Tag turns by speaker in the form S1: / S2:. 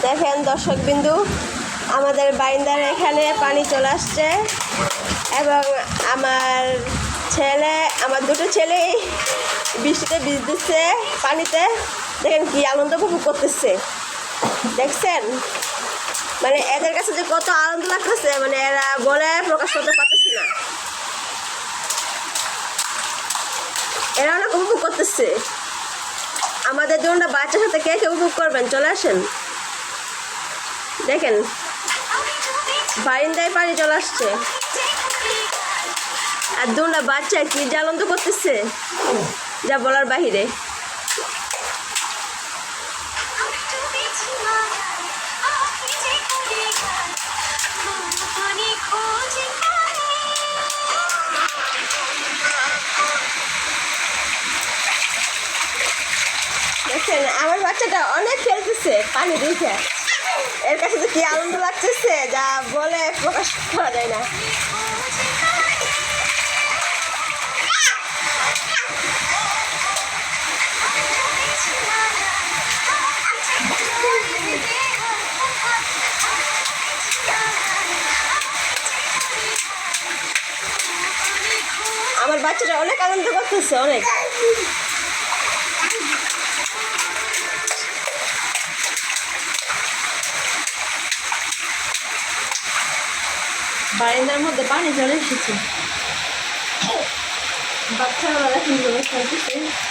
S1: দেখেন দর্শকবিন্দু, আমাদের বারিন্দার এখানে পানি চলে আসছে এবং আমার দুটো ছেলেই বৃষ্টিতে ভিজতেছে পানিতে। দেখেন কি আনন্দ উপভোগ করতেছে, দেখছেন? মানে এদের কাছে যে কত আনন্দ লাগতেছে, মানে এরা বলে প্রকাশ করতে পারতেছে না। এরা অনেক উপভোগ করতেছে। আমাদের দুটা বাচ্চার সাথে কে কে উপভোগ করবেন চলে আসেন। দেখেন বারিন্দায় পানি চলে আসছে আর দুটা বাচ্চা কি যে আনন্দ করতেছে যা বলার বাহিরে। দেখছেন আমার বাচ্চাটা অনেক খেলতেছে পানি দিয়েছে, এর কাছে তো কি আনন্দ লাগতেছে যা বলে প্রকাশ করা যায় না। আমার বাচ্চাটা অনেক আনন্দ করতেছে, অনেক। বারিন্দার মধ্যে পানি চলে এসেছে, বাচ্চারা খেলতেছে।